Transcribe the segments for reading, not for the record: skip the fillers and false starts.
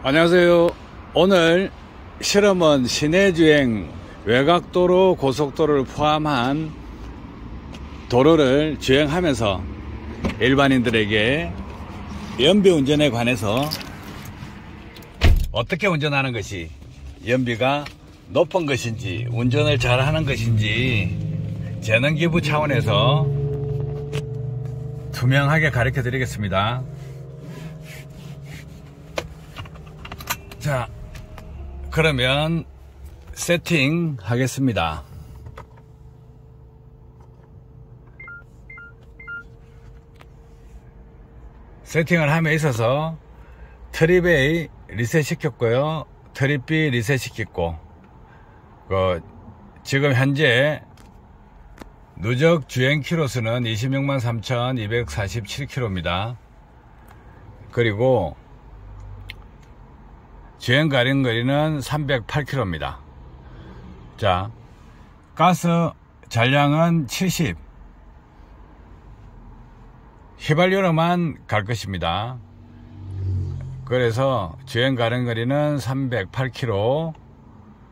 안녕하세요. 오늘 실험은 시내주행 외곽도로 고속도로를 포함한 도로를 주행하면서 일반인들에게 연비 운전에 관해서 어떻게 운전하는 것이 연비가 높은 것인지 운전을 잘하는 것인지 재능기부 차원에서 투명하게 가르쳐 드리겠습니다. 자, 그러면 세팅 하겠습니다. 세팅을 함에 있어서 트립 A 리셋 시켰고요. 트립 B 리셋 시켰고, 지금 현재 누적 주행 키로수는 26만 3,247km입니다. 그리고 주행 가량거리는 308km입니다. 자, 가스 잔량은 70. 휘발유로만 갈 것입니다. 그래서 주행 가량거리는 308km,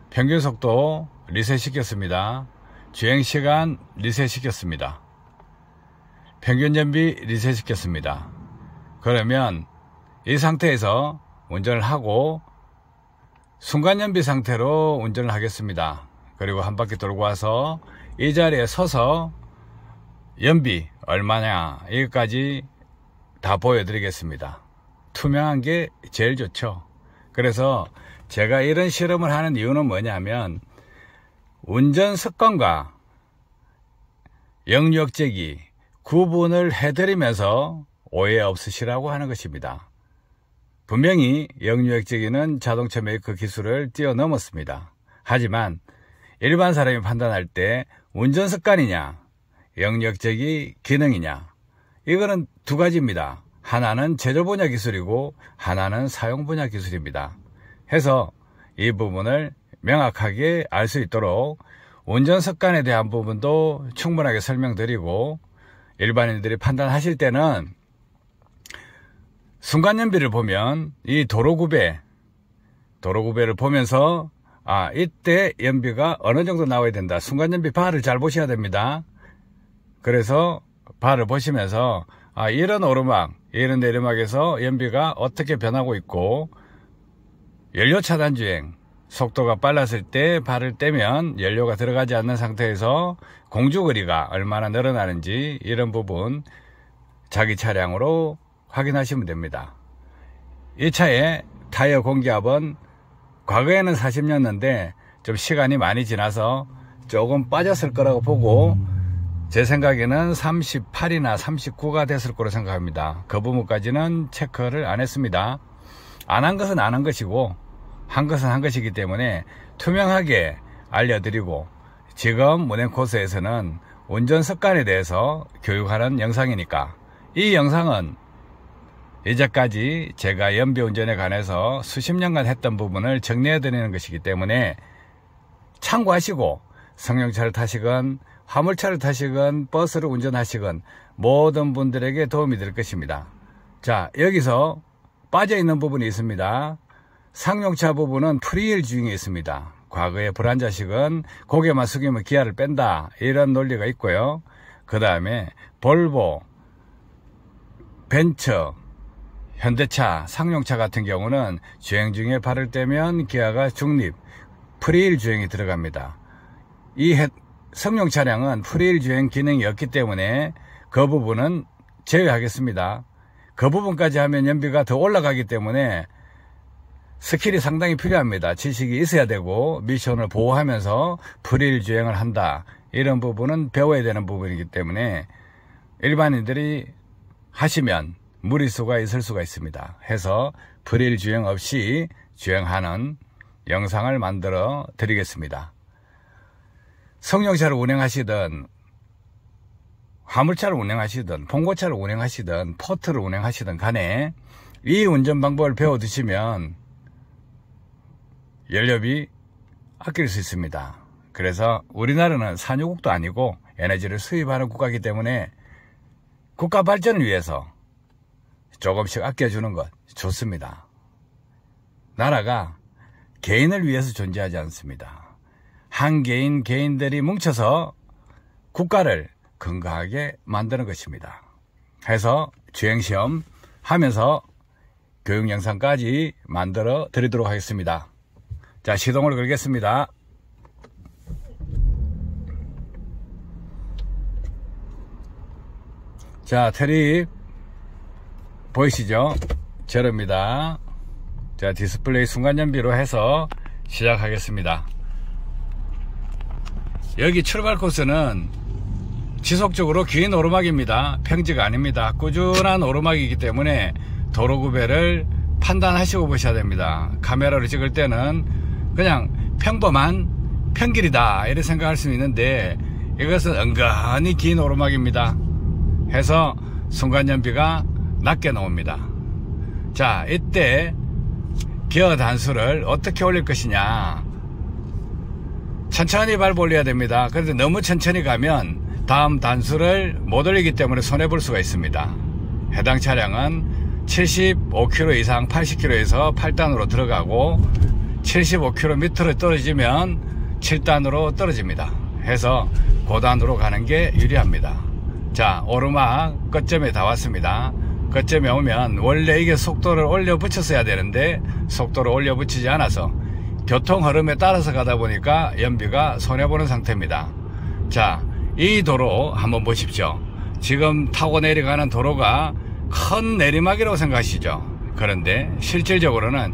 평균 속도 리셋 시켰습니다. 주행 시간 리셋 시켰습니다. 평균 연비 리셋 시켰습니다. 그러면 이 상태에서 운전을 하고 순간연비 상태로 운전을 하겠습니다. 그리고 한 바퀴 돌고 와서 이 자리에 서서 연비 얼마냐 이것까지 다 보여드리겠습니다. 투명한 게 제일 좋죠. 그래서 제가 이런 실험을 하는 이유는 뭐냐면 운전 습관과 영역제기 구분을 해드리면서 오해 없으시라고 하는 것입니다. 분명히 영유역제기는 자동차 메이커 기술을 뛰어넘었습니다. 하지만 일반 사람이 판단할 때 운전 습관이냐 영유역제기 기능이냐, 이거는 두 가지입니다. 하나는 제조 분야 기술이고 하나는 사용 분야 기술입니다. 해서 이 부분을 명확하게 알 수 있도록 운전 습관에 대한 부분도 충분하게 설명드리고, 일반인들이 판단하실 때는 순간연비를 보면 이 도로구배를 보면서 이때 연비가 어느 정도 나와야 된다. 순간연비 바를 잘 보셔야 됩니다. 그래서 바를 보시면서 이런 오르막, 이런 내리막에서 연비가 어떻게 변하고 있고, 연료 차단 주행 속도가 빨랐을 때 발을 떼면 연료가 들어가지 않는 상태에서 공주거리가 얼마나 늘어나는지 이런 부분 자기 차량으로 확인하시면 됩니다. 이 차의 타이어 공기압은 과거에는 40였는데 좀 시간이 많이 지나서 조금 빠졌을 거라고 보고, 제 생각에는 38이나 39가 됐을 거로 생각합니다. 그 부분까지는 체크를 안 했습니다. 안 한 것은 안 한 것이고 한 것은 한 것이기 때문에 투명하게 알려드리고, 지금 운행 코스에서는 운전 습관에 대해서 교육하는 영상이니까 이 영상은 이제까지 제가 연비 운전에 관해서 수십 년간 했던 부분을 정리해 드리는 것이기 때문에 참고하시고 승용차를 타시건 화물차를 타시건 버스를 운전하시건 모든 분들에게 도움이 될 것입니다. 자, 여기서 빠져있는 부분이 있습니다. 상용차 부분은 프리힐 주행이 있습니다. 과거에 불안자식은 고개만 숙이면 기아를 뺀다, 이런 논리가 있고요. 그 다음에 볼보, 벤처, 현대차, 상용차 같은 경우는 주행 중에 발을 떼면 기아가 중립, 프리힐 주행이 들어갑니다. 이 승용 차량은 프리힐 주행 기능이 없기 때문에 그 부분은 제외하겠습니다. 그 부분까지 하면 연비가 더 올라가기 때문에 스킬이 상당히 필요합니다. 지식이 있어야 되고 미션을 보호하면서 프리힐 주행을 한다, 이런 부분은 배워야 되는 부분이기 때문에 일반인들이 하시면 무리수가 있을 수가 있습니다. 해서 프리힐 주행 없이 주행하는 영상을 만들어 드리겠습니다. 승용차를 운행하시든 화물차를 운행하시든 봉고차를 운행하시든 포트를 운행하시든 간에 이 운전 방법을 배워 두시면 연료비 아낄 수 있습니다. 그래서 우리나라는 산유국도 아니고 에너지를 수입하는 국가이기 때문에 국가 발전을 위해서 조금씩 아껴주는 것 좋습니다. 나라가 개인을 위해서 존재하지 않습니다. 한 개인들이 뭉쳐서 국가를 건강하게 만드는 것입니다. 해서 주행시험 하면서 교육 영상까지 만들어 드리도록 하겠습니다. 자, 시동을 걸겠습니다. 자, 트립 보이시죠? 제로입니다. 자, 디스플레이 순간연비로 해서 시작하겠습니다. 여기 출발 코스는 지속적으로 긴 오르막입니다. 평지가 아닙니다. 꾸준한 오르막이기 때문에 도로 구배를 판단하시고 보셔야 됩니다. 카메라로 찍을 때는 그냥 평범한 평길이다 이렇게 생각할 수 있는데 이것은 은근히 긴 오르막입니다. 해서 순간연비가 낮게 나옵니다. 자, 이때 기어 단수를 어떻게 올릴 것이냐, 천천히 밟아 올려야 됩니다. 그런데 너무 천천히 가면 다음 단수를 못 올리기 때문에 손해볼 수가 있습니다. 해당 차량은 75km 이상 80km에서 8단으로 들어가고 75km 밑으로 떨어지면 7단으로 떨어집니다. 해서 고단으로 가는 게 유리합니다. 자, 오르막 끝점에 다 왔습니다. 끝점에 오면 원래 이게 속도를 올려 붙였어야 되는데 속도를 올려 붙이지 않아서 교통 흐름에 따라서 가다 보니까 연비가 손해보는 상태입니다. 자, 이 도로 한번 보십시오. 지금 타고 내려가는 도로가 큰 내리막이라고 생각하시죠? 그런데 실질적으로는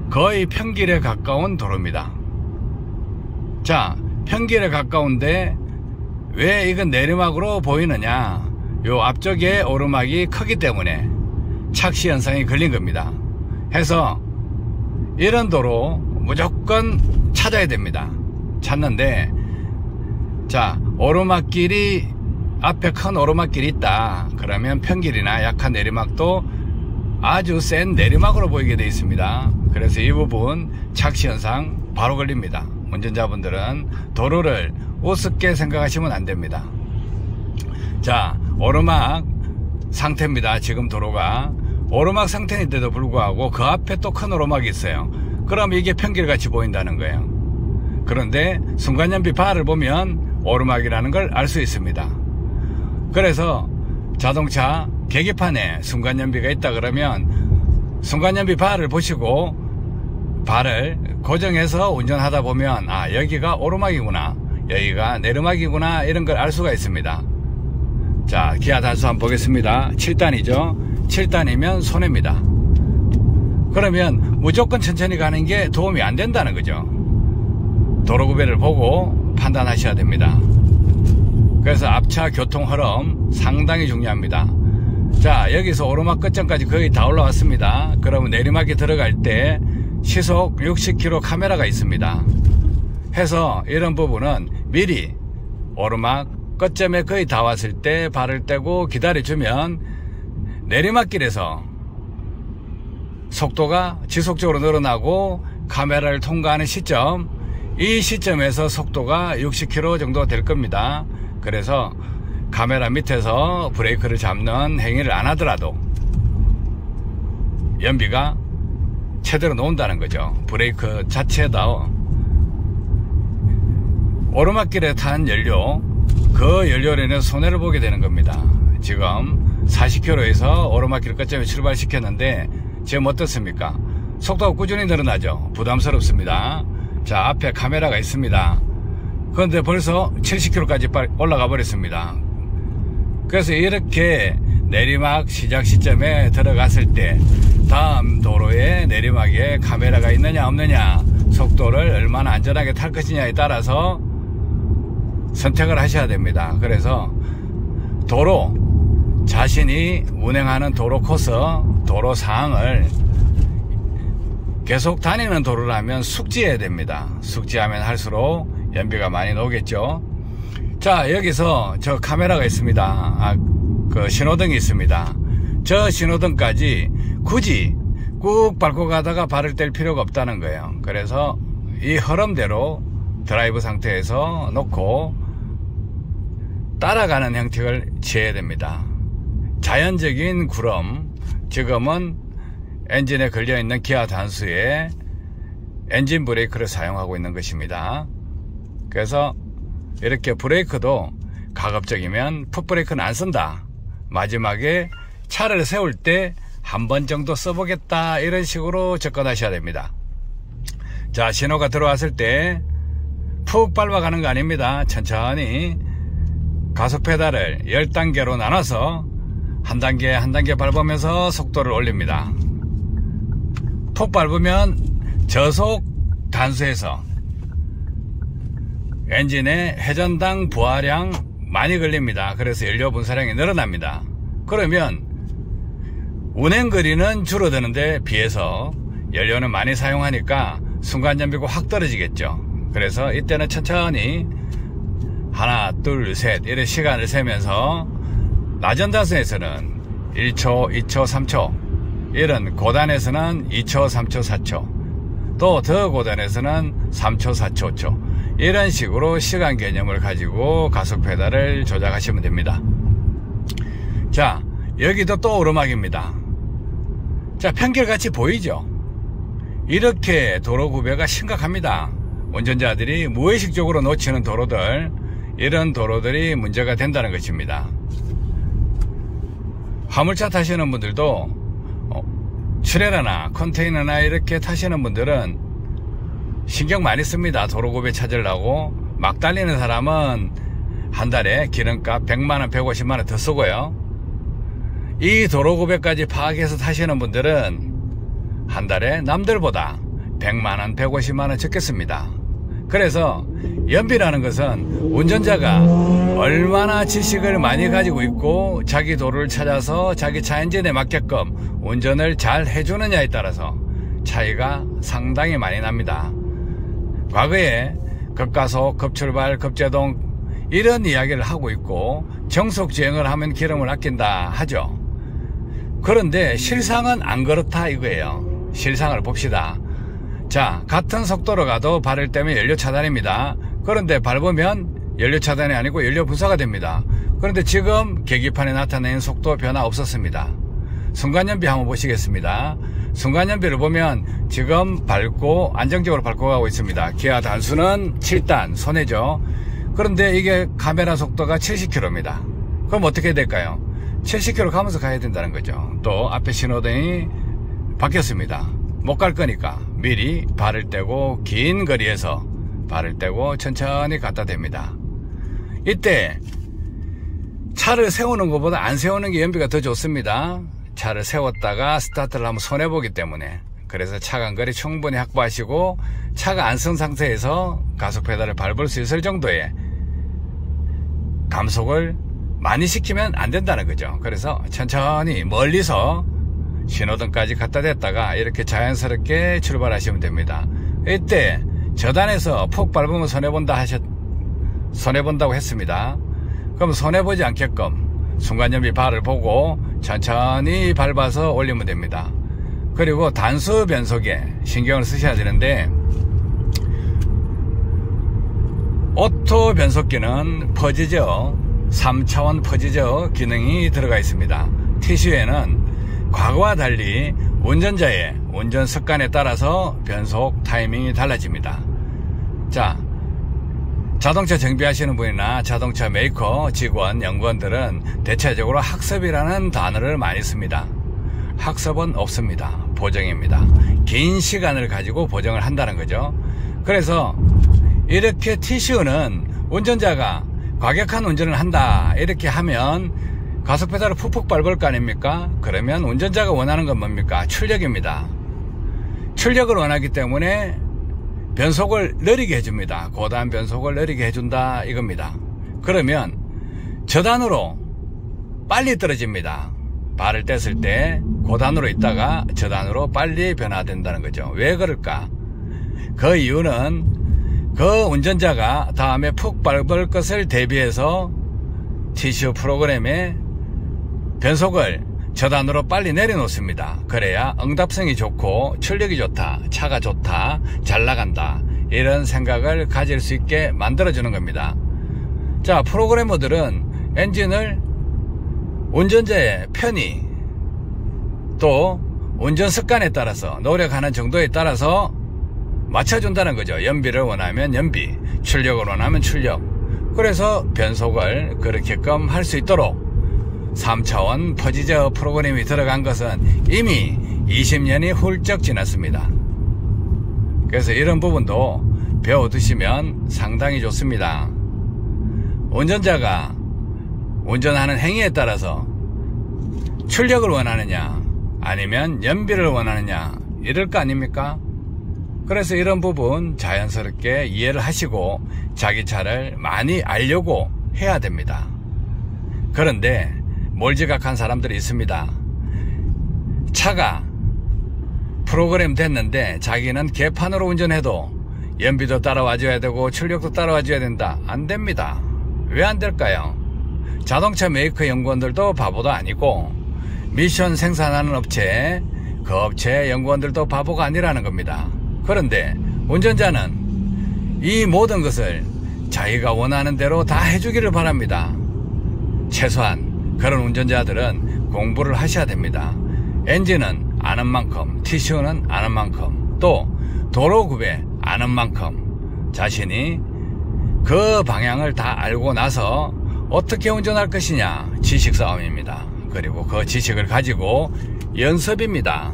거의 평길에 가까운 도로입니다. 자, 평길에 가까운데 왜 이건 내리막으로 보이느냐? 요 앞쪽에 오르막이 크기 때문에 착시 현상이 걸린 겁니다. 해서 이런 도로 무조건 찾아야 됩니다. 찾는데, 자, 오르막길이 앞에 큰 오르막길이 있다. 그러면 평길이나 약한 내리막도 아주 센 내리막으로 보이게 되어 있습니다. 그래서 이 부분 착시 현상 바로 걸립니다. 운전자분들은 도로를 우습게 생각하시면 안 됩니다. 자, 오르막 상태입니다. 지금 도로가 오르막 상태인데도 불구하고 그 앞에 또 큰 오르막이 있어요. 그럼 이게 평길같이 보인다는 거예요. 그런데 순간연비 바를 보면 오르막이라는 걸 알 수 있습니다. 그래서 자동차 계기판에 순간연비가 있다 그러면 순간연비 바를 보시고 발을 고정해서 운전하다 보면 아, 여기가 오르막이구나, 여기가 내리막이구나, 이런 걸 알 수가 있습니다. 자, 기아 단수 한번 보겠습니다. 7단이죠. 7단이면 손해입니다. 그러면 무조건 천천히 가는 게 도움이 안 된다는 거죠. 도로 구배를 보고 판단하셔야 됩니다. 그래서 앞차 교통 흐름 상당히 중요합니다. 자, 여기서 오르막 끝점까지 거의 다 올라왔습니다. 그러면 내리막에 들어갈 때 시속 60km 카메라가 있습니다. 해서 이런 부분은 미리 오르막 끝점에 거의 다 왔을 때 발을 떼고 기다려주면 내리막길에서 속도가 지속적으로 늘어나고 카메라를 통과하는 시점, 이 시점에서 속도가 60km 정도 될 겁니다. 그래서 카메라 밑에서 브레이크를 잡는 행위를 안 하더라도 연비가 제대로 놓는다는 거죠. 브레이크 자체에다 오르막길에 탄 연료, 그 연료로 인해서 손해를 보게 되는 겁니다. 지금 40km에서 오르막길 끝점에 출발시켰는데 지금 어떻습니까? 속도가 꾸준히 늘어나죠. 부담스럽습니다. 자, 앞에 카메라가 있습니다. 그런데 벌써 70km까지 올라가 버렸습니다. 그래서 이렇게 내리막 시작 시점에 들어갔을 때 다음 도로에 내리막에 카메라가 있느냐 없느냐, 속도를 얼마나 안전하게 탈 것이냐에 따라서 선택을 하셔야 됩니다. 그래서 도로, 자신이 운행하는 도로 코스, 도로 상황을 계속 다니는 도로라면 숙지해야 됩니다. 숙지하면 할수록 연비가 많이 나오겠죠. 자, 여기서 저 카메라가 있습니다. 그 신호등이 있습니다. 저 신호등까지 굳이 꾹 밟고 가다가 발을 뗄 필요가 없다는 거예요. 그래서 이 흐름대로 드라이브 상태에서 놓고 따라가는 형태를 취해야 됩니다. 자연적인 구름, 지금은 엔진에 걸려있는 기아 단수에 엔진 브레이크를 사용하고 있는 것입니다. 그래서 이렇게 브레이크도 가급적이면 풋브레이크는 안 쓴다. 마지막에 차를 세울 때 한 번 정도 써보겠다, 이런 식으로 접근하셔야 됩니다. 자, 신호가 들어왔을 때 푹 밟아가는 거 아닙니다. 천천히 가속 페달을 10단계로 나눠서 한 단계 한 단계 밟으면서 속도를 올립니다. 푹 밟으면 저속 단수에서 엔진의 회전당 부하량 많이 걸립니다. 그래서 연료 분사량이 늘어납니다. 그러면 운행거리는 줄어드는데 비해서 연료는 많이 사용하니까 순간연비가 확 떨어지겠죠. 그래서 이때는 천천히 하나, 둘, 셋 이런 시간을 세면서 낮은 단수에서는 1초, 2초, 3초, 이런 고단에서는 2초, 3초, 4초, 또 더 고단에서는 3초, 4초, 5초, 이런 식으로 시간 개념을 가지고 가속 페달을 조작하시면 됩니다. 자, 여기도 또 오르막입니다. 자, 편길같이 보이죠? 이렇게 도로 구배가 심각합니다. 운전자들이 무의식적으로 놓치는 도로들, 이런 도로들이 문제가 된다는 것입니다. 화물차 타시는 분들도 트레일러나 컨테이너나 이렇게 타시는 분들은 신경 많이 씁니다. 도로 구배 찾으려고. 막 달리는 사람은 한 달에 기름값 100만원, 150만원 더 쓰고요. 이 도로 구배까지 파악해서 타시는 분들은 한 달에 남들보다 100만원, 150만원 적겠습니다. 그래서 연비라는 것은 운전자가 얼마나 지식을 많이 가지고 있고 자기 도로를 찾아서 자기 차 엔진에 맞게끔 운전을 잘 해주느냐에 따라서 차이가 상당히 많이 납니다. 과거에 급가속, 급출발, 급제동 이런 이야기를 하고 있고 정속주행을 하면 기름을 아낀다 하죠. 그런데 실상은 안 그렇다 이거예요. 실상을 봅시다. 자, 같은 속도로 가도 발을 떼면 연료 차단입니다. 그런데 밟으면 연료 차단이 아니고 연료 분사가 됩니다. 그런데 지금 계기판에 나타낸 속도 변화 없었습니다. 순간연비 한번 보시겠습니다. 순간연비를 보면 지금 밟고 안정적으로 밟고 가고 있습니다. 기아 단수는 7단 손해죠. 그런데 이게 카메라 속도가 70km입니다. 그럼 어떻게 될까요? 70km 가면서 가야 된다는 거죠. 또 앞에 신호등이 바뀌었습니다. 못 갈 거니까 미리 발을 떼고 긴 거리에서 발을 떼고 천천히 갖다 댑니다. 이때 차를 세우는 것보다 안 세우는 게 연비가 더 좋습니다. 차를 세웠다가 스타트를 하면 손해보기 때문에. 그래서 차간거리 충분히 확보하시고 차가 안 쓴 상태에서 가속 페달을 밟을 수 있을 정도의 감속을 많이 시키면 안 된다는 거죠. 그래서 천천히 멀리서 신호등까지 갖다 댔다가 이렇게 자연스럽게 출발하시면 됩니다. 이때 저단에서 푹 밟으면 손해본다고 했습니다. 그럼 손해보지 않게끔 순간연비 발을 보고 천천히 밟아서 올리면 됩니다. 그리고 단수 변속에 신경을 쓰셔야 되는데 오토 변속기는 퍼지저 3차원 퍼지저 기능이 들어가 있습니다. TCU에는 과거와 달리 운전자의 운전 습관에 따라서 변속 타이밍이 달라집니다. 자, 자동차 정비하시는 분이나 자동차 메이커 직원, 연구원들은 대체적으로 학습이라는 단어를 많이 씁니다. 학습은 없습니다. 보정입니다. 긴 시간을 가지고 보정을 한다는 거죠. 그래서 이렇게 TCU는 운전자가 과격한 운전을 한다 이렇게 하면 가속 페달을 푹푹 밟을 거 아닙니까? 그러면 운전자가 원하는 건 뭡니까? 출력입니다. 출력을 원하기 때문에 변속을 느리게 해줍니다. 고단 변속을 느리게 해준다 이겁니다. 그러면 저단으로 빨리 떨어집니다. 발을 뗐을 때 고단으로 있다가 저단으로 빨리 변화된다는 거죠. 왜 그럴까? 그 이유는 그 운전자가 다음에 푹 밟을 것을 대비해서 TCU 프로그램에 변속을 저단으로 빨리 내려놓습니다. 그래야 응답성이 좋고 출력이 좋다, 차가 좋다, 잘 나간다 이런 생각을 가질 수 있게 만들어주는 겁니다. 자, 프로그래머들은 엔진을 운전자의 편의 또 운전 습관에 따라서 노력하는 정도에 따라서 맞춰준다는 거죠. 연비를 원하면 연비, 출력을 원하면 출력. 그래서 변속을 그렇게끔 할 수 있도록 3차원 퍼지저 프로그램이 들어간 것은 이미 20년이 훌쩍 지났습니다. 그래서 이런 부분도 배워두시면 상당히 좋습니다. 운전자가 운전하는 행위에 따라서 출력을 원하느냐 아니면 연비를 원하느냐 이럴 거 아닙니까? 그래서 이런 부분 자연스럽게 이해를 하시고 자기 차를 많이 알려고 해야 됩니다. 그런데 몰지각한 사람들이 있습니다. 차가 프로그램 됐는데 자기는 개판으로 운전해도 연비도 따라와줘야 되고 출력도 따라와줘야 된다. 안 됩니다. 왜 안 될까요? 자동차 메이커 연구원들도 바보도 아니고 미션 생산하는 업체, 그 업체 연구원들도 바보가 아니라는 겁니다. 그런데 운전자는 이 모든 것을 자기가 원하는 대로 다 해주기를 바랍니다. 최소한 그런 운전자들은 공부를 하셔야 됩니다. 엔진은 아는 만큼, TCU는 아는 만큼, 또 도로구배 아는 만큼 자신이 그 방향을 다 알고 나서 어떻게 운전할 것이냐 지식 싸움입니다. 그리고 그 지식을 가지고 연습입니다.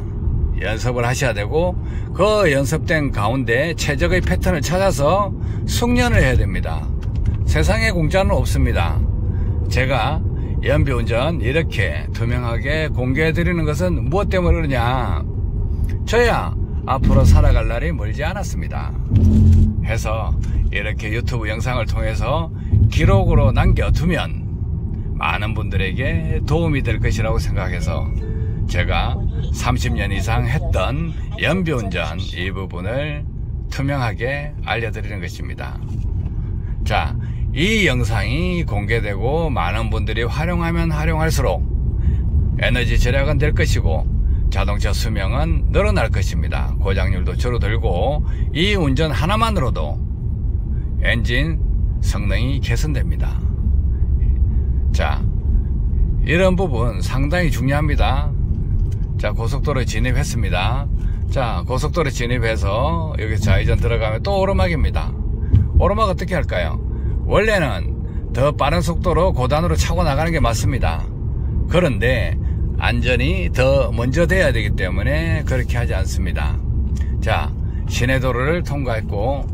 연습을 하셔야 되고 그 연습된 가운데 최적의 패턴을 찾아서 숙련을 해야 됩니다. 세상에 공짜는 없습니다. 제가 연비운전 이렇게 투명하게 공개해 드리는 것은 무엇 때문에 그러냐, 저야 앞으로 살아갈 날이 멀지 않았습니다. 해서 이렇게 유튜브 영상을 통해서 기록으로 남겨두면 많은 분들에게 도움이 될 것이라고 생각해서 제가 30년 이상 했던 연비운전 이 부분을 투명하게 알려드리는 것입니다. 자, 이 영상이 공개되고 많은 분들이 활용하면 활용할수록 에너지 절약은 될 것이고 자동차 수명은 늘어날 것입니다. 고장률도 줄어들고 이 운전 하나만으로도 엔진 성능이 개선됩니다. 자, 이런 부분 상당히 중요합니다. 자, 고속도로 진입했습니다. 자, 고속도로 진입해서 여기 좌회전 들어가면 또 오르막입니다. 오르막 어떻게 할까요? 원래는 더 빠른 속도로 고단으로 차고 나가는 게 맞습니다. 그런데 안전이 더 먼저 돼야 되기 때문에 그렇게 하지 않습니다. 자, 시내도로를 통과했고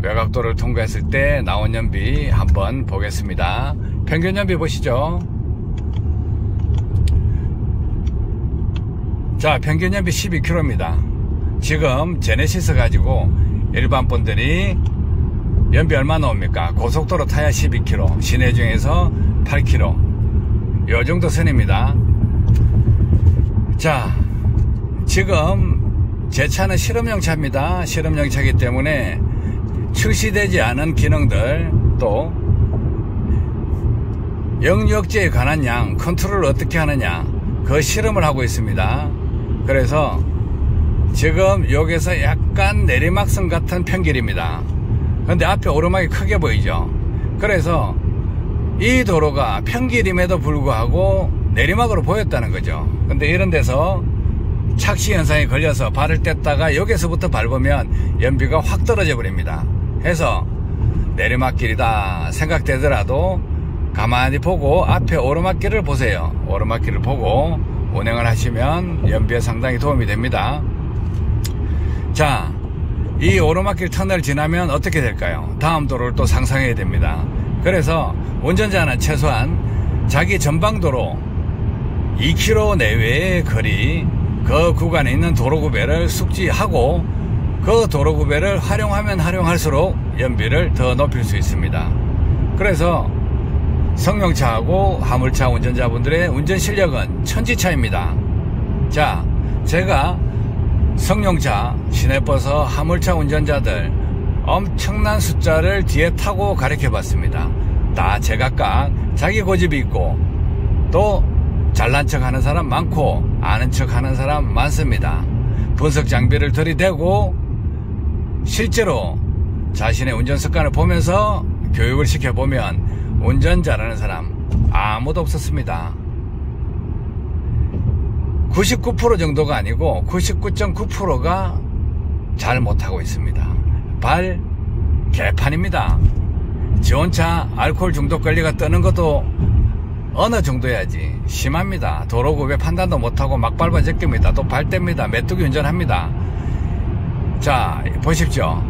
외곽도로를 통과했을 때 나온 연비 한번 보겠습니다. 평균 연비 보시죠. 자, 평균 연비 12km입니다. 지금 제네시스 가지고 일반 분들이 연비 얼마 나옵니까? 고속도로 타야 12km, 시내 중에서 8km, 요 정도 선입니다. 자, 지금 제 차는 실험용 차입니다. 실험용 차이기 때문에 출시되지 않은 기능들, 또 영역제에 관한 양 컨트롤을 어떻게 하느냐, 그 실험을 하고 있습니다. 그래서 지금 여기서 약간 내리막선 같은 평길입니다. 근데 앞에 오르막이 크게 보이죠. 그래서 이 도로가 평길임에도 불구하고 내리막으로 보였다는 거죠. 근데 이런 데서 착시 현상이 걸려서 발을 뗐다가 여기서부터 밟으면 연비가 확 떨어져 버립니다. 해서 내리막길이다 생각되더라도 가만히 보고 앞에 오르막길을 보세요. 오르막길을 보고 운행을 하시면 연비에 상당히 도움이 됩니다. 자, 이 오르막길 터널 지나면 어떻게 될까요? 다음 도로를 또 상상해야 됩니다. 그래서 운전자는 최소한 자기 전방도로 2km 내외의 거리, 그 구간에 있는 도로구배를 숙지하고 그 도로구배를 활용하면 활용할수록 연비를 더 높일 수 있습니다. 그래서 승용차하고 화물차 운전자분들의 운전 실력은 천지차입니다. 자, 제가 승용차, 시내버스, 화물차 운전자들 엄청난 숫자를 뒤에 타고 가르쳐 봤습니다. 다 제각각 자기 고집이 있고 또 잘난 척 하는 사람 많고 아는 척 하는 사람 많습니다. 분석 장비를 들이대고 실제로 자신의 운전 습관을 보면서 교육을 시켜보면 운전 잘하는 사람 아무도 없었습니다. 99% 정도가 아니고 99.9%가 잘 못하고 있습니다. 발 개판입니다. 지원차 알코올 중독 권리가 뜨는 것도 어느 정도야지 심합니다. 도로구배 판단도 못하고 막 밟아 제낍니다. 또 발댑니다. 메뚜기 운전합니다. 자, 보십시오.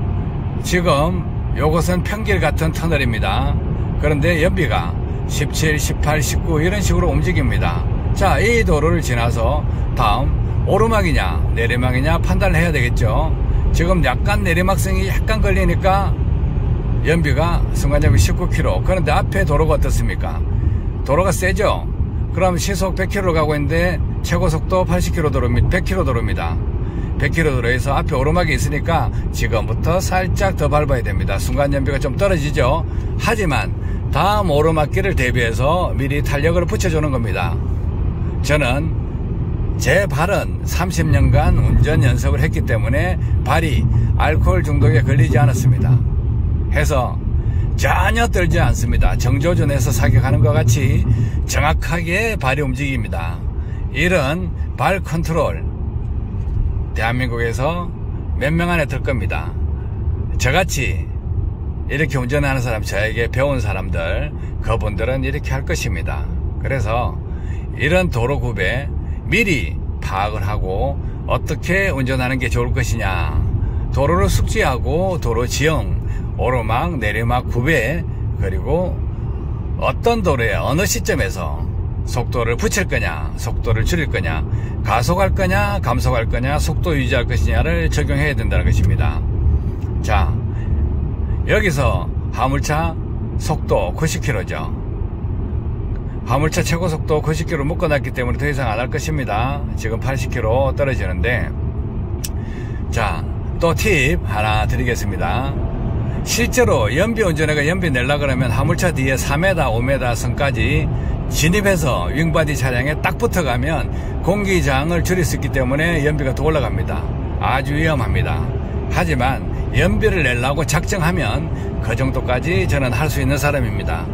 지금 요것은 평길 같은 터널입니다. 그런데 연비가 17, 18, 19 이런 식으로 움직입니다. 자, 이 도로를 지나서 다음 오르막이냐 내리막이냐 판단을 해야 되겠죠. 지금 약간 내리막성이 약간 걸리니까 연비가 순간적으로 19km. 그런데 앞에 도로가 어떻습니까? 도로가 세죠? 그럼 시속 100km로 가고 있는데 최고속도 80km 도로입니다. 100km 도로입니다. 100km 도로에서 앞에 오르막이 있으니까 지금부터 살짝 더 밟아야 됩니다. 순간 연비가 좀 떨어지죠? 하지만 다음 오르막길을 대비해서 미리 탄력을 붙여주는 겁니다. 저는 제 발은 30년간 운전 연습을 했기 때문에 발이 알코올 중독에 걸리지 않았습니다. 해서 전혀 떨지 않습니다. 정조준에서 사격하는 것 같이 정확하게 발이 움직입니다. 이런 발 컨트롤 대한민국에서 몇 명 안에 들 겁니다. 저같이 이렇게 운전하는 사람, 저에게 배운 사람들, 그분들은 이렇게 할 것입니다. 그래서 이런 도로구배 미리 파악을 하고 어떻게 운전하는 게 좋을 것이냐, 도로를 숙지하고 도로 지형, 오르막, 내리막, 구배, 그리고 어떤 도로에 어느 시점에서 속도를 붙일 거냐, 속도를 줄일 거냐, 가속할 거냐, 감속할 거냐, 속도 유지할 것이냐를 적용해야 된다는 것입니다. 자, 여기서 화물차 속도 90km죠. 화물차 최고속도 90km 묶어놨기 때문에 더 이상 안 할 것입니다. 지금 80km 떨어지는데, 자, 또 팁 하나 드리겠습니다. 실제로 연비 운전해가 연비 내려고 그러면 화물차 뒤에 4m, 5m 선까지 진입해서 윙바디 차량에 딱 붙어가면 공기저항을 줄일 수 있기 때문에 연비가 더 올라갑니다. 아주 위험합니다. 하지만 연비를 내려고 작정하면 그 정도까지 저는 할 수 있는 사람입니다.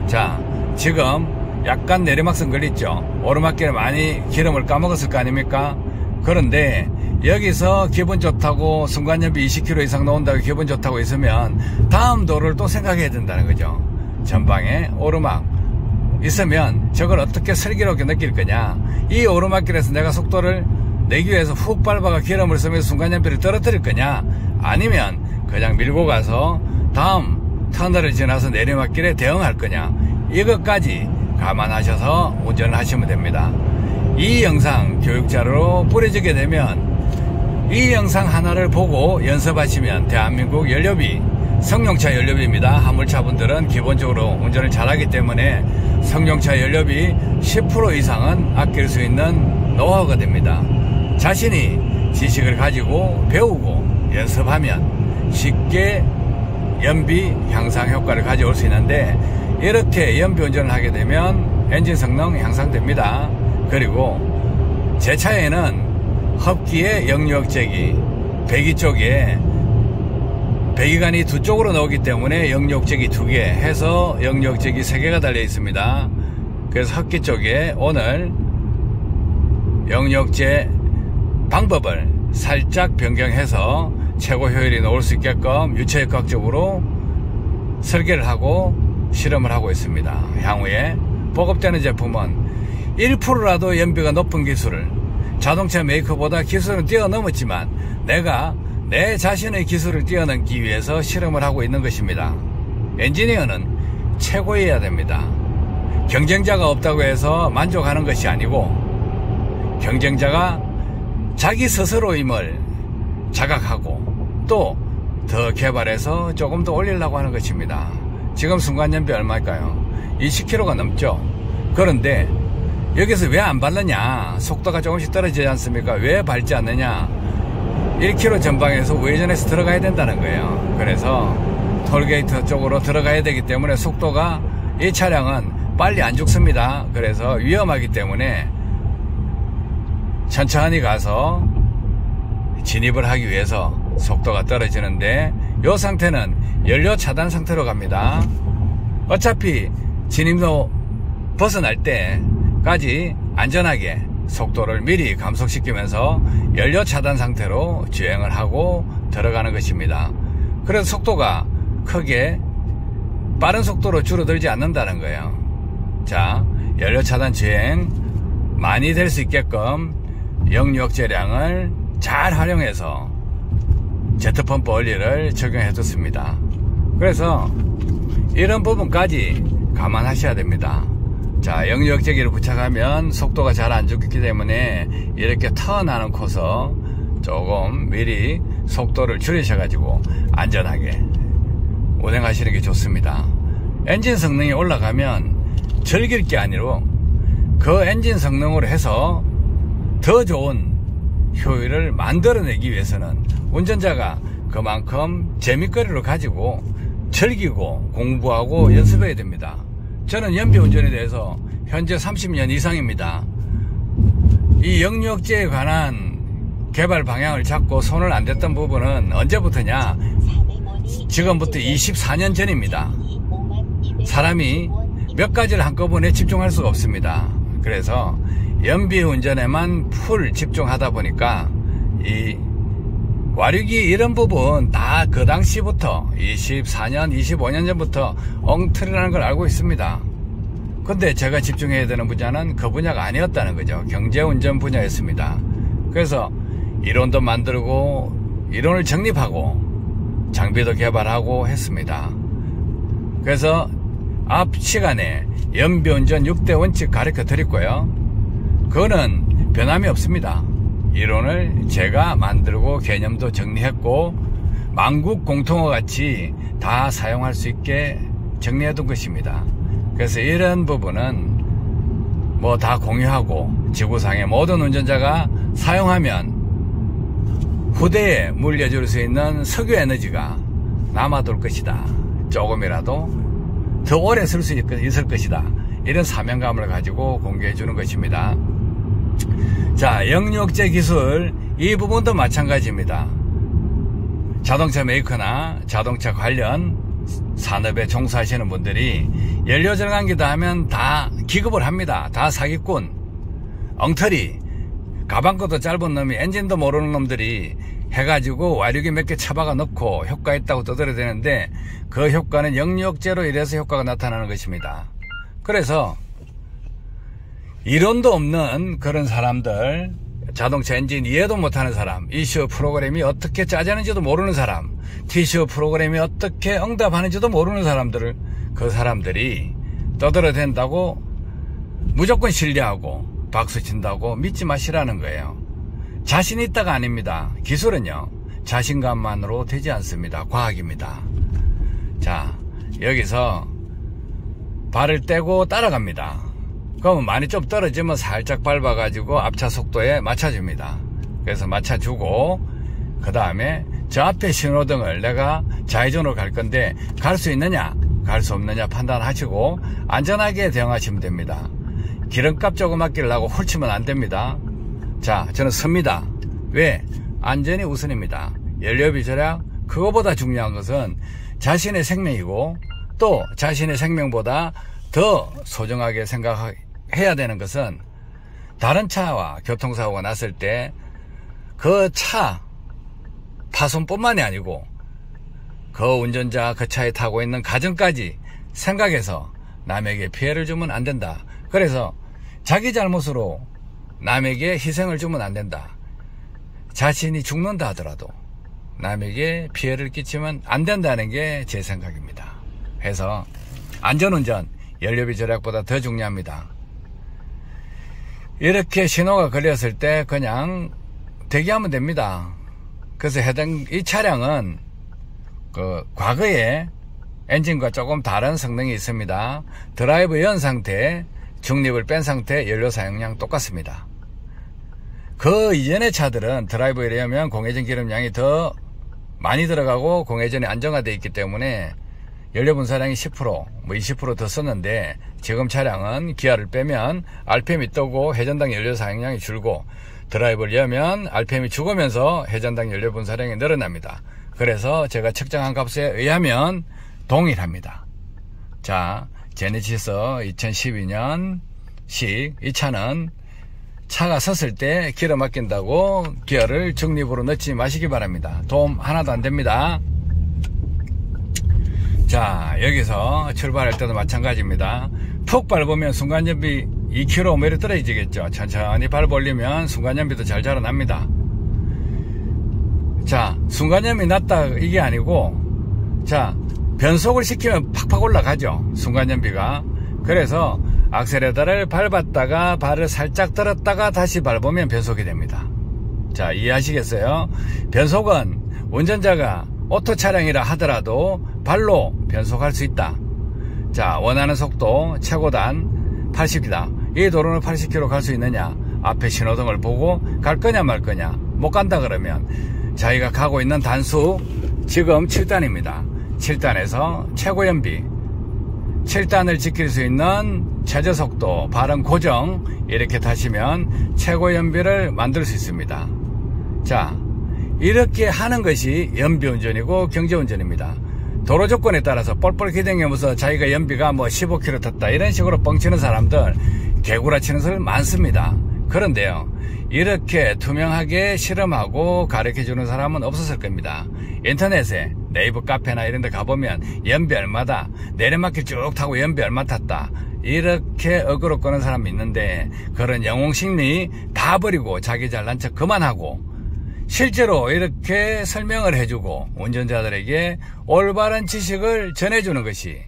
자, 지금 약간 내리막선 걸렸죠. 오르막길에 많이 기름을 까먹었을 거 아닙니까? 그런데 여기서 기분 좋다고 순간연비 20km 이상 나온다고 기분 좋다고 있으면 다음 도로를 또 생각해야 된다는 거죠. 전방에 오르막 있으면 저걸 어떻게 슬기롭게 느낄 거냐. 이 오르막길에서 내가 속도를 내기 위해서 훅 밟아가 기름을 쓰면서 순간연비를 떨어뜨릴 거냐, 아니면 그냥 밀고 가서 다음 터널을 지나서 내리막길에 대응할 거냐, 이것까지 감안하셔서 운전을 하시면 됩니다. 이 영상 교육자료로 뿌려지게 되면 이 영상 하나를 보고 연습하시면 대한민국 연료비, 성용차 연료비입니다. 화물차분들은 기본적으로 운전을 잘하기 때문에 성용차 연료비 10% 이상은 아낄 수 있는 노하우가 됩니다. 자신이 지식을 가지고 배우고 연습하면 쉽게 연비 향상 효과를 가져올 수 있는데, 이렇게 연비 운전을 하게 되면 엔진 성능 향상됩니다. 그리고 제 차에는 흡기에 영유역제기, 배기 쪽에 배기관이 두 쪽으로 나오기 때문에 영유역제기 2개 해서 영유역제기 3개가 달려 있습니다. 그래서 흡기 쪽에 오늘 영유역제 방법을 살짝 변경해서 최고 효율이 나올 수 있게끔 유체역학적으로 설계를 하고 실험을 하고 있습니다. 향후에 보급되는 제품은 1%라도 연비가 높은 기술을, 자동차 메이커보다 기술은 뛰어넘었지만 내가 내 자신의 기술을 뛰어넘기 위해서 실험을 하고 있는 것입니다. 엔지니어는 최고여야 됩니다. 경쟁자가 없다고 해서 만족하는 것이 아니고, 경쟁자가 자기 스스로임을 자각하고 또 더 개발해서 조금 더 올리려고 하는 것입니다. 지금 순간연비 얼마일까요? 20km가 넘죠. 그런데 여기서 왜 안 밟느냐, 속도가 조금씩 떨어지지 않습니까? 왜 밟지 않느냐, 1km 전방에서 우회전해서 들어가야 된다는 거예요. 그래서 톨게이트 쪽으로 들어가야 되기 때문에 속도가, 이 차량은 빨리 안 죽습니다. 그래서 위험하기 때문에 천천히 가서 진입을 하기 위해서 속도가 떨어지는데, 이 상태는 연료 차단 상태로 갑니다. 어차피 진입로 벗어날 때까지 안전하게 속도를 미리 감속시키면서 연료 차단 상태로 주행을 하고 들어가는 것입니다. 그래서 속도가 크게 빠른 속도로 줄어들지 않는다는 거예요. 자, 연료 차단 주행 많이 될 수 있게끔 역류역제량을 잘 활용해서 제트펌프 원리를 적용해 뒀습니다. 그래서 이런 부분까지 감안하셔야 됩니다. 자, 역류역제기를 부착하면 속도가 잘 안 죽기 때문에 이렇게 턴하는 코서 조금 미리 속도를 줄이셔가지고 안전하게 운행하시는 게 좋습니다. 엔진 성능이 올라가면 즐길 게 아니고 그 엔진 성능으로 해서 더 좋은 효율을 만들어내기 위해서는 운전자가 그만큼 재미거리를 가지고 즐기고 공부하고 연습해야 됩니다. 저는 연비운전에 대해서 현재 30년 이상입니다. 이 역류역제에 관한 개발 방향을 잡고 손을 안 댔던 부분은 언제부터냐? 지금부터 24년 전입니다. 사람이 몇 가지를 한꺼번에 집중할 수가 없습니다. 그래서 연비운전에만 풀 집중하다 보니까 이 와류기 이런 부분 다 그 당시부터 24년 25년 전부터 엉터리라는 걸 알고 있습니다. 근데 제가 집중해야 되는 분야는 그 분야가 아니었다는 거죠. 경제운전 분야였습니다. 그래서 이론도 만들고 이론을 정립하고 장비도 개발하고 했습니다. 그래서 앞 시간에 연비운전 6대 원칙 가르쳐 드렸고요. 그거는 변함이 없습니다. 이론을 제가 만들고 개념도 정리했고 만국 공통어 같이 다 사용할 수 있게 정리해 둔 것입니다. 그래서 이런 부분은 뭐 다 공유하고 지구상의 모든 운전자가 사용하면 후대에 물려줄 수 있는 석유 에너지가 남아돌 것이다. 조금이라도 더 오래 쓸 수 있을 것이다. 이런 사명감을 가지고 공개해 주는 것입니다. 자, 역류역제 기술 이 부분도 마찬가지입니다. 자동차 메이커나 자동차 관련 산업에 종사하시는 분들이 연료절감기다 하면 다 기급을 합니다. 다 사기꾼, 엉터리, 가방것도 짧은 놈이 엔진도 모르는 놈들이 해가지고 와류기 몇 개 처박아 넣고 효과 있다고 떠들어대는데 그 효과는 역류역제로 이래서 효과가 나타나는 것입니다. 그래서 이론도 없는 그런 사람들, 자동차 엔진 이해도 못하는 사람, ECU 프로그램이 어떻게 짜자는지도 모르는 사람, TCU 프로그램이 어떻게 응답하는지도 모르는 사람들을 그 사람들이 떠들어댄다고 무조건 신뢰하고 박수 친다고 믿지 마시라는 거예요. 자신 있다가 아닙니다. 기술은요 자신감만으로 되지 않습니다. 과학입니다. 자, 여기서 발을 떼고 따라갑니다. 그러면 많이 좀 떨어지면 살짝 밟아가지고 앞차 속도에 맞춰줍니다. 그래서 맞춰주고 그 다음에 저 앞에 신호등을 내가 좌회전으로 갈 건데 갈 수 있느냐 갈 수 없느냐 판단하시고 안전하게 대응하시면 됩니다. 기름값 조금 아끼려고 훌치면 안 됩니다. 자, 저는 섭니다. 왜? 안전이 우선입니다. 연료비 절약, 그거보다 중요한 것은 자신의 생명이고 또 자신의 생명보다 더 소중하게 생각해야 되는 것은 다른 차와 교통사고가 났을 때 그 차 파손뿐만이 아니고 그 운전자 그 차에 타고 있는 가정까지 생각해서 남에게 피해를 주면 안 된다. 그래서 자기 잘못으로 남에게 희생을 주면 안 된다. 자신이 죽는다 하더라도 남에게 피해를 끼치면 안 된다는 게 제 생각입니다. 해서 안전운전, 연료비 절약보다 더 중요합니다. 이렇게 신호가 걸렸을 때 그냥 대기하면 됩니다. 그래서 이 차량은 그 과거에 엔진과 조금 다른 성능이 있습니다. 드라이브 연 상태, 중립을 뺀 상태, 연료 사용량 똑같습니다. 그 이전의 차들은 드라이브에 하면 공회전 기름량이 더 많이 들어가고 공회전이 안정화되어 있기 때문에 연료 분사량이 10%, 뭐 20% 더 썼는데 지금 차량은 기아를 빼면 RPM이 뜨고 회전당 연료 사용량이 줄고 드라이브를 여면 RPM이 죽으면서 회전당 연료 분사량이 늘어납니다. 그래서 제가 측정한 값에 의하면 동일합니다. 자, 제네시스 2012년식 이 차는 차가 섰을 때 기름 아낀다고 기어를 중립으로 넣지 마시기 바랍니다. 도움 하나도 안 됩니다. 자, 여기서 출발할 때도 마찬가지입니다. 푹 밟으면 순간연비 2km 떨어지겠죠. 천천히 밟아 올리면 순간연비도 잘 자라납니다. 자, 순간연비 낮다 이게 아니고, 자, 변속을 시키면 팍팍 올라가죠. 순간연비가. 그래서 악셀레터를 밟았다가 발을 살짝 들었다가 다시 밟으면 변속이 됩니다. 자, 이해하시겠어요? 변속은 운전자가 오토 차량이라 하더라도 발로 변속할 수 있다. 자, 원하는 속도 최고단 80이다. 이 도로는 80km 갈 수 있느냐? 앞에 신호등을 보고 갈 거냐 말 거냐? 못 간다 그러면 자기가 가고 있는 단수 지금 7단입니다. 7단에서 최고 연비 7단을 지킬 수 있는 최저속도 발은 고정 이렇게 타시면 최고 연비를 만들 수 있습니다. 자, 이렇게 하는 것이 연비운전이고 경제운전입니다. 도로 조건에 따라서 뻘뻘 기대면서 자기가 연비가 뭐 15km 탔다 이런 식으로 뻥치는 사람들 개구라치는 사람 많습니다. 그런데요, 이렇게 투명하게 실험하고 가르쳐주는 사람은 없었을 겁니다. 인터넷에 네이버 카페나 이런 데 가보면 연비 얼마다, 내리막길 쭉 타고 연비 얼마 탔다 이렇게 어그로 끄는 사람이 있는데, 그런 영웅심리 다 버리고 자기 잘난 척 그만하고 실제로 이렇게 설명을 해주고 운전자들에게 올바른 지식을 전해주는 것이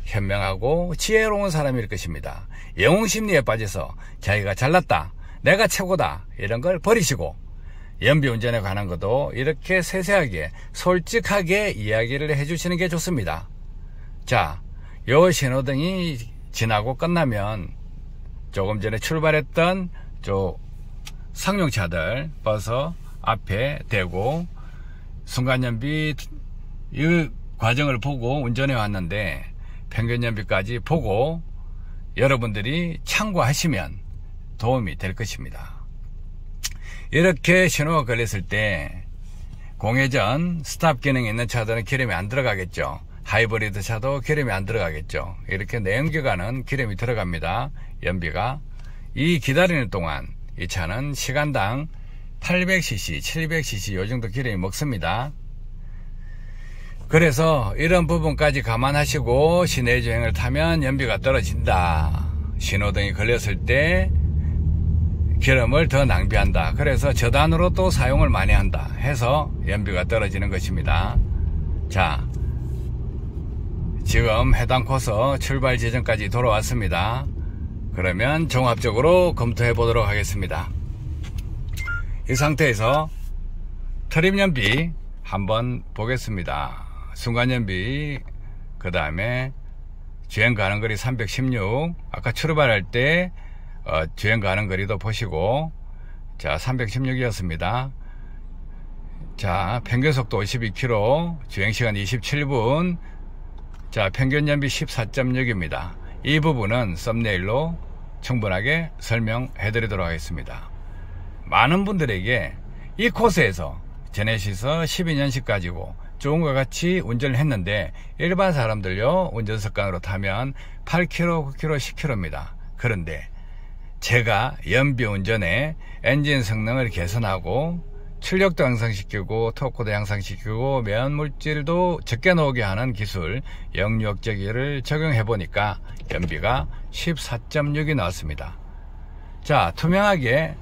현명하고 지혜로운 사람일 것입니다. 영웅심리에 빠져서 자기가 잘났다, 내가 최고다 이런 걸 버리시고 연비운전에 관한 것도 이렇게 세세하게 솔직하게 이야기를 해주시는 게 좋습니다. 자, 요 신호등이 지나고 끝나면 조금 전에 출발했던 저 상용차들 버스 앞에 대고 순간연비 이 과정을 보고 운전해 왔는데 평균연비까지 보고 여러분들이 참고하시면 도움이 될 것입니다. 이렇게 신호가 걸렸을 때 공회전 스탑 기능이 있는 차들은 기름이 안 들어가겠죠. 하이브리드 차도 기름이 안 들어가겠죠. 이렇게 내연기관은 기름이 들어갑니다. 연비가. 이 기다리는 동안 이 차는 시간당 800cc, 700cc 요 정도 기름이 먹습니다. 그래서 이런 부분까지 감안하시고 시내 주행을 타면 연비가 떨어진다. 신호등이 걸렸을 때 기름을 더 낭비한다. 그래서 저단으로 또 사용을 많이 한다 해서 연비가 떨어지는 것입니다. 자, 지금 해당 코스 출발 지점까지 돌아왔습니다. 그러면 종합적으로 검토해 보도록 하겠습니다. 이 상태에서 트림 연비 한번 보겠습니다. 순간 연비, 그 다음에 주행 가는 거리 316, 아까 출발할 때 주행 가는 거리도 보시고, 자, 316이었습니다. 자, 평균 속도 52km, 주행시간 27분, 자, 평균 연비 14.6입니다. 이 부분은 썸네일로 충분하게 설명해 드리도록 하겠습니다. 많은 분들에게 이 코스에서 제네시스 12년식 가지고 좋은 것 같이 운전을 했는데 일반 사람들요 운전 습관으로 타면 8km, 9km, 10km입니다. 그런데 제가 연비 운전에 엔진 성능을 개선하고 출력도 향상시키고 토크도 향상시키고 매연물질도 적게 나오게 하는 기술 영유역제기를 적용해 보니까 연비가 14.6이 나왔습니다. 자, 투명하게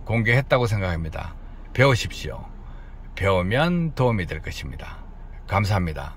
공개했다고 생각합니다. 배우십시오. 배우면 도움이 될 것입니다. 감사합니다.